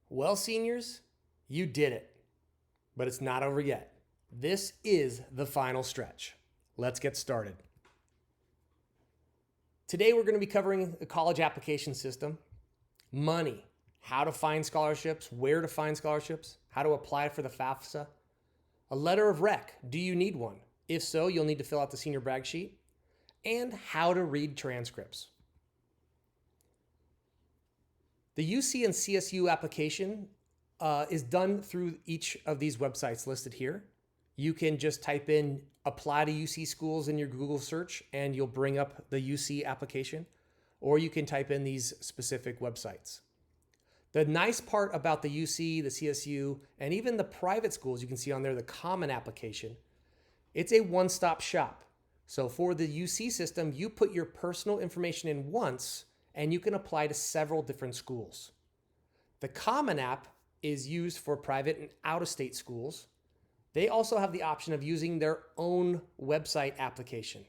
Well, seniors, you did it, but it's not over yet. This is the final stretch. Let's get started. Today, we're going to be covering the college application system, money, how to find scholarships, where to find scholarships, how to apply for the FAFSA, a letter of rec. Do you need one? If so, you'll need to fill out the senior brag sheet, and how to read transcripts. The UC and CSU application is done through each of these websites listed here. You can just type in apply to UC schools in your Google search and you'll bring up the UC application, or you can type in these specific websites. The nice part about the UC, the CSU, and even the private schools, you can see on there the common application, it's a one-stop shop. So for the UC system, you put your personal information in once and you can apply to several different schools. The Common App is used for private and out-of-state schools. They also have the option of using their own website application.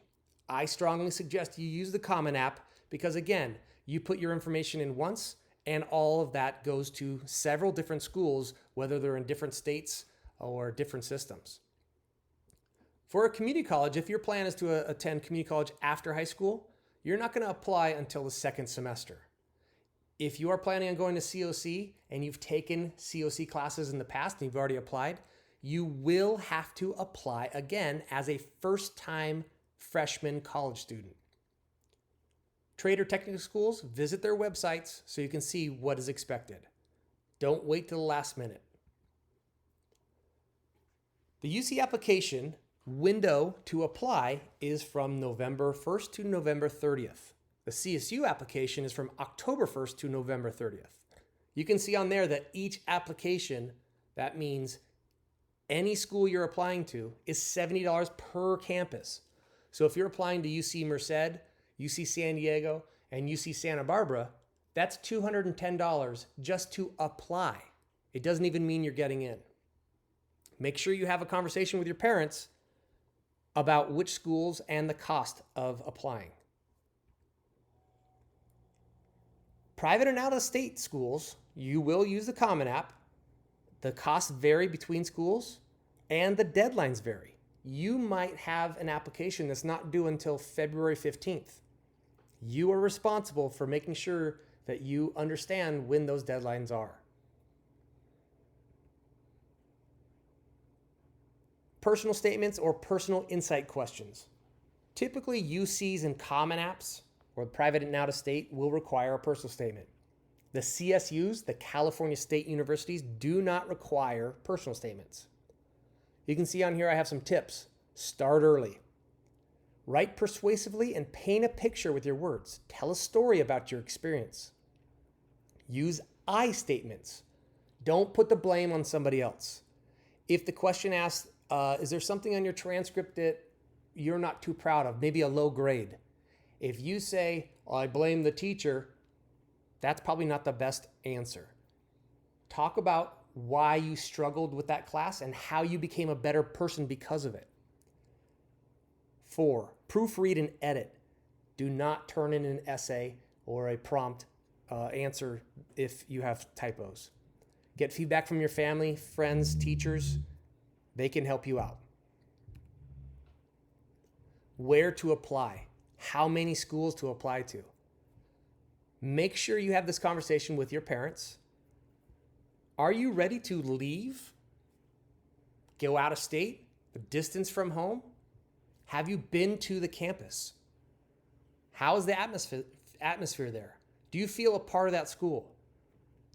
I strongly suggest you use the Common App because, again, you put your information in once and all of that goes to several different schools, whether they're in different states or different systems. For a community college, if your plan is to attend community college after high school, you're not going to apply until the second semester. If you are planning on going to COC and you've taken COC classes in the past and you've already applied, you will have to apply again as a first-time freshman college student. Trade or technical schools, visit their websites so you can see what is expected. Don't wait till the last minute. The UC application window to apply is from November 1st to November 30th. The CSU application is from October 1st to November 30th. You can see on there that each application, that means any school you're applying to, is $70 per campus. So if you're applying to UC Merced, UC San Diego, and UC Santa Barbara, that's $210 just to apply. It doesn't even mean you're getting in. Make sure you have a conversation with your parents about which schools and the cost of applying. Private and out-of-state schools, you will use the Common App. The costs vary between schools and the deadlines vary. You might have an application that's not due until February 15th. You are responsible for making sure that you understand when those deadlines are. Personal statements or personal insight questions. Typically, UCs and common apps or private and out-of-state will require a personal statement. The CSUs, the California State Universities, do not require personal statements. You can see on here I have some tips. Start early. Write persuasively and paint a picture with your words. Tell a story about your experience. Use I statements. Don't put the blame on somebody else. If the question asks, is there something on your transcript that you're not too proud of, maybe a low grade? If you say, I blame the teacher, that's probably not the best answer. Talk about why you struggled with that class and how you became a better person because of it. 4, proofread and edit. Do not turn in an essay or a prompt answer if you have typos. Get feedback from your family, friends, teachers. They can help you out. Where to apply? How many schools to apply to? Make sure you have this conversation with your parents. Are you ready to leave? Go out of state? A distance from home? Have you been to the campus? How is the atmosphere there? Do you feel a part of that school?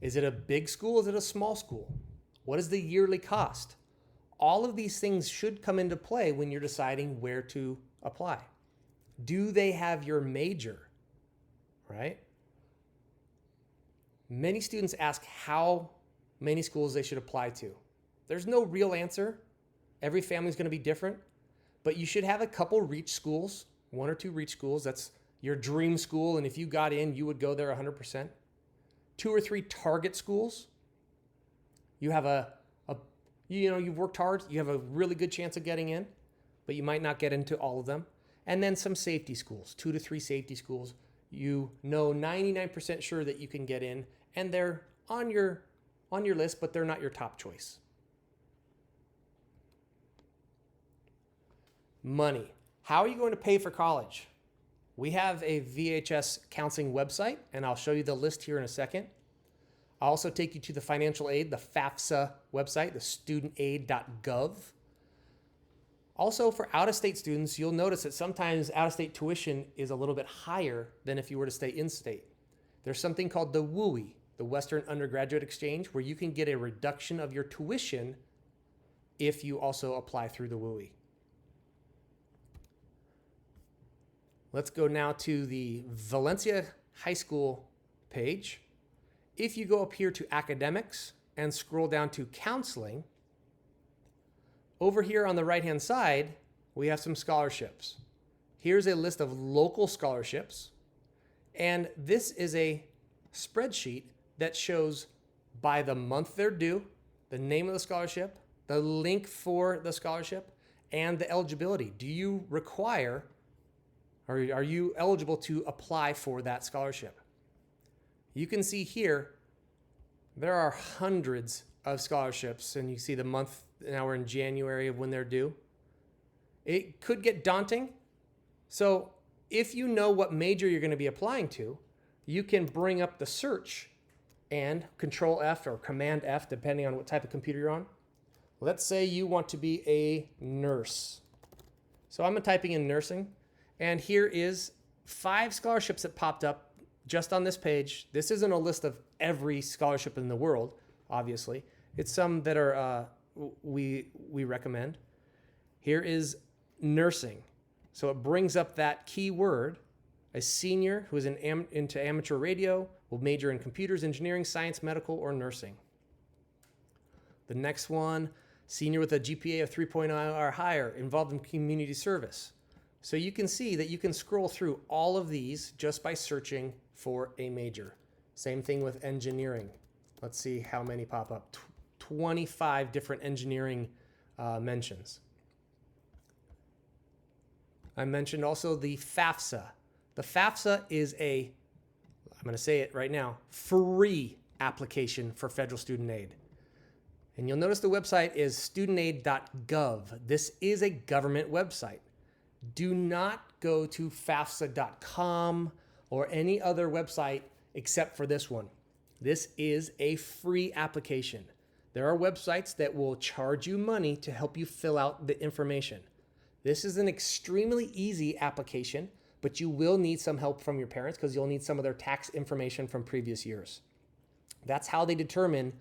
Is it a big school? Is it a small school? What is the yearly cost? All of these things should come into play when you're deciding where to apply. Do they have your major, right? Many students ask how many schools they should apply to. There's no real answer. Every family is going to be different, but you should have a couple reach schools, 1 or 2 reach schools. That's your dream school, and if you got in, you would go there 100%. 2 or 3 target schools. You have you've worked hard, you have a really good chance of getting in, but you might not get into all of them. And then some safety schools, 2 to 3 safety schools. You know 99% sure that you can get in, and they're on your on your list, but they're not your top choice. Money. How are you going to pay for college? We have a VHS counseling website, and I'll show you the list here in a second. I'll also take you to the financial aid, the FAFSA website, the studentaid.gov. Also, for out-of-state students, you'll notice that sometimes out-of-state tuition is a little bit higher than if you were to stay in-state. There's something called the WUI, the Western Undergraduate Exchange, where you can get a reduction of your tuition if you also apply through the WUI. Let's go now to the Valencia High School page. If you go up here to academics and scroll down to counseling, over here on the right-hand side, we have some scholarships. Here's a list of local scholarships. And this is a spreadsheet that shows by the month they're due, the name of the scholarship, the link for the scholarship, and the eligibility. Do you require, or are you eligible to apply for that scholarship? You can see here, there are hundreds of scholarships, and you see the month, now we're in January of when they're due. It could get daunting. So if you know what major you're going to be applying to, you can bring up the search and Control F or Command F, depending on what type of computer you're on. Let's say you want to be a nurse. So I'm typing in nursing, and here is 5 scholarships that popped up just on this page. This isn't a list of every scholarship in the world, obviously. It's some that are we recommend. Here is nursing. So it brings up that keyword. A senior who is into amateur radio will major in computers, engineering, science, medical, or nursing. The next one, senior with a GPA of 3.0 or higher, involved in community service. So you can see that you can scroll through all of these just by searching for a major. Same thing with engineering. Let's see how many pop up. 25 different engineering mentions. I mentioned also the FAFSA. The FAFSA is I'm going to say it right now, free application for federal student aid. And you'll notice the website is studentaid.gov. This is a government website. Do not go to FAFSA.com or any other website except for this one. This is a free application. There are websites that will charge you money to help you fill out the information. This is an extremely easy application, but you will need some help from your parents because you'll need some of their tax information from previous years. That's how they determine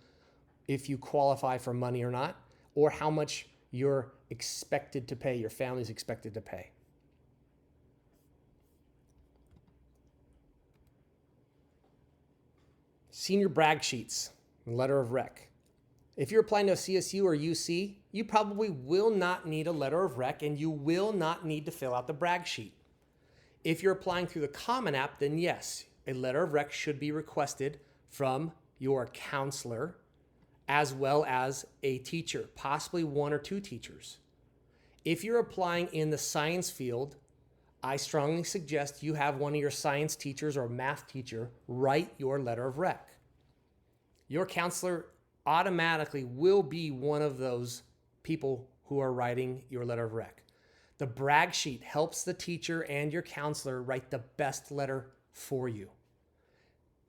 if you qualify for money or not, or how much you're expected to pay, your family's expected to pay. Senior brag sheets, letter of rec. If you're applying to a CSU or UC, you probably will not need a letter of rec and you will not need to fill out the brag sheet. If you're applying through the Common App, then yes, a letter of rec should be requested from your counselor as well as a teacher, possibly 1 or 2 teachers. If you're applying in the science field, I strongly suggest you have one of your science teachers or math teacher write your letter of rec. Your counselor automatically will be one of those people who are writing your letter of rec. The brag sheet helps the teacher and your counselor write the best letter for you.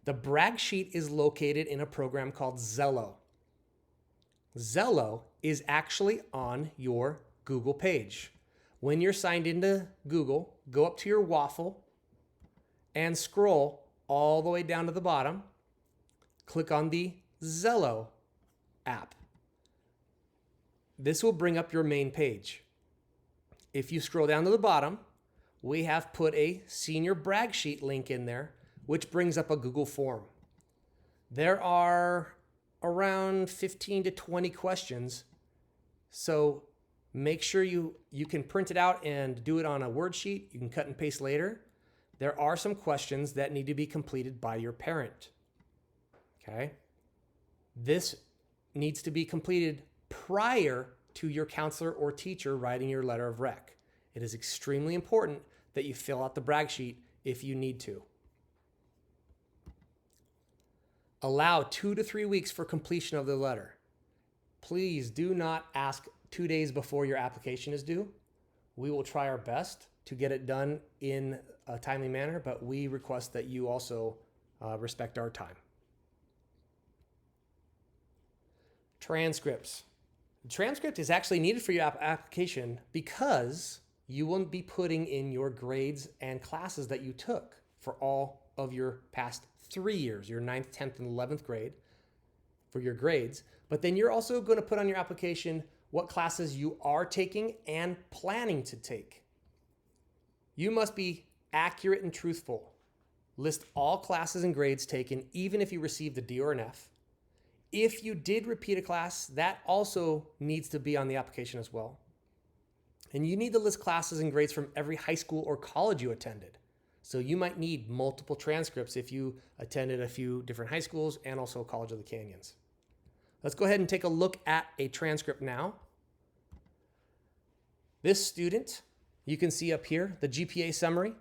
The brag sheet is located in a program called Zello. Zello is actually on your Google page. When you're signed into Google, go up to your waffle and scroll all the way down to the bottom. Click on the Zello app. This will bring up your main page. If you scroll down to the bottom, we have put a senior brag sheet link in there, which brings up a Google form. There are around 15 to 20 questions, so make sure you can print it out and do it on a word sheet. You can cut and paste later. There are some questions that need to be completed by your parent. Okay? This needs to be completed prior to your counselor or teacher writing your letter of rec. It is extremely important that you fill out the brag sheet if you need to. Allow 2 to 3 weeks for completion of the letter. Please do not ask 2 days before your application is due. We will try our best to get it done in a timely manner, but we request that you also respect our time. Transcripts. The transcript is actually needed for your application because you will be putting in your grades and classes that you took for all of your past 3 years, your 9th, 10th, and 11th grade for your grades. But then you're also going to put on your application what classes you are taking and planning to take. You must be accurate and truthful. List all classes and grades taken, even if you received a D or an F. If you did repeat a class, that also needs to be on the application as well. And you need to list classes and grades from every high school or college you attended. So you might need multiple transcripts if you attended a few different high schools and also College of the Canyons. Let's go ahead and take a look at a transcript now. This student, you can see up here, the GPA summary.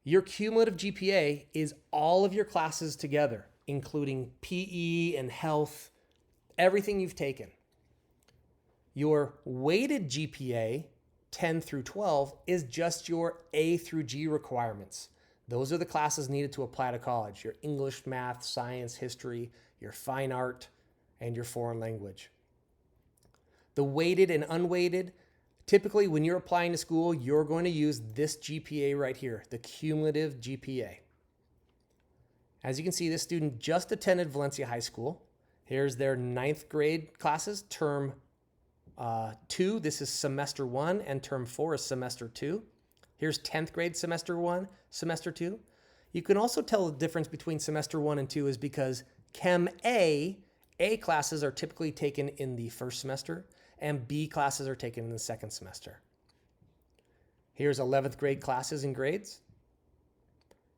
Your cumulative GPA is all of your classes together, including PE and health, everything you've taken. Your weighted GPA, 10 through 12, is just your A through G requirements. Those are the classes needed to apply to college. Your English, math, science, history, your fine art, and your foreign language. The weighted and unweighted, typically when you're applying to school, you're going to use this GPA right here, the cumulative GPA. As you can see, this student just attended Valencia High School. Here's their 9th grade classes, term 2. This is semester 1, and term 4 is semester 2. Here's 10th grade semester 1, semester 2. You can also tell the difference between semester 1 and 2 is because Chem A classes are typically taken in the first semester, and B classes are taken in the second semester. Here's 11th grade classes and grades.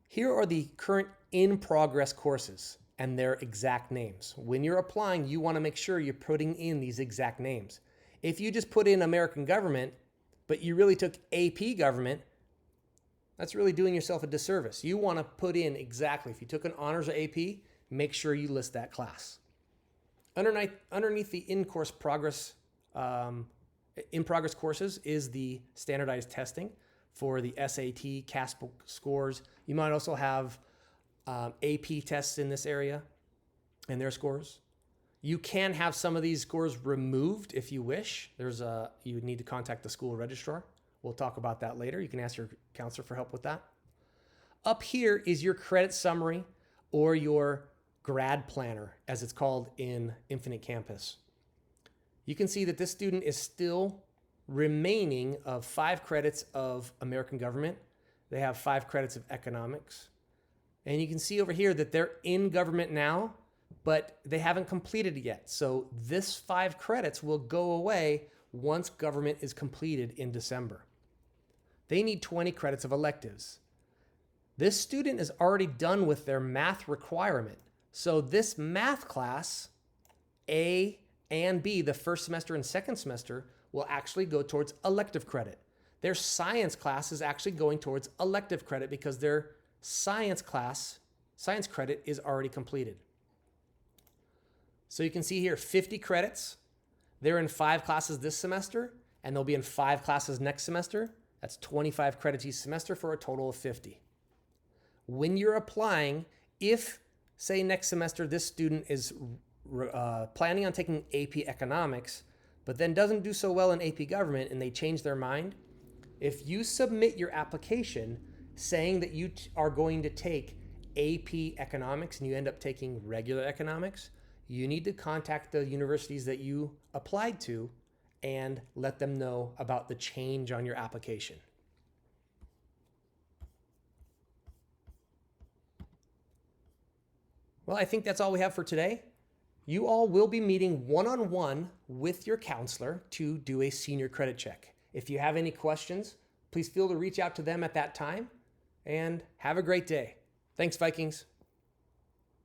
Here are the current in-progress courses and their exact names. When you're applying, you want to make sure you're putting in these exact names. If you just put in American Government, but you really took AP Government, that's really doing yourself a disservice. You want to put in exactly, if you took an honors or AP, make sure you list that class. Underneath the in-progress courses is the standardized testing for the SAT, CAS scores. You might also have AP tests in this area and their scores. You can have some of these scores removed if you wish. You would need to contact the school registrar. We'll talk about that later. You can ask your counselor for help with that. Up here is your credit summary or your grad planner, as it's called in Infinite Campus. You can see that this student is still remaining of 5 credits of American Government. They have 5 credits of economics. And you can see over here that they're in government now, but they haven't completed it yet. So this 5 credits will go away once government is completed in December. They need 20 credits of electives. This student is already done with their math requirement. So this math class, A and B, the first semester and second semester, will actually go towards elective credit. Their science class is actually going towards elective credit because their science credit is already completed. So you can see here 50 credits. They're in 5 classes this semester, and they'll be in 5 classes next semester. That's 25 credits each semester for a total of 50. When you're applying, if, say, next semester this student is planning on taking AP Economics, but then doesn't do so well in AP Government and they change their mind, if you submit your application saying that you are going to take AP Economics and you end up taking regular economics, you need to contact the universities that you applied to and let them know about the change on your application. Well, I think that's all we have for today. You all will be meeting one-on-one with your counselor to do a senior credit check. If you have any questions, please feel to reach out to them at that time, and have a great day. Thanks, Vikings.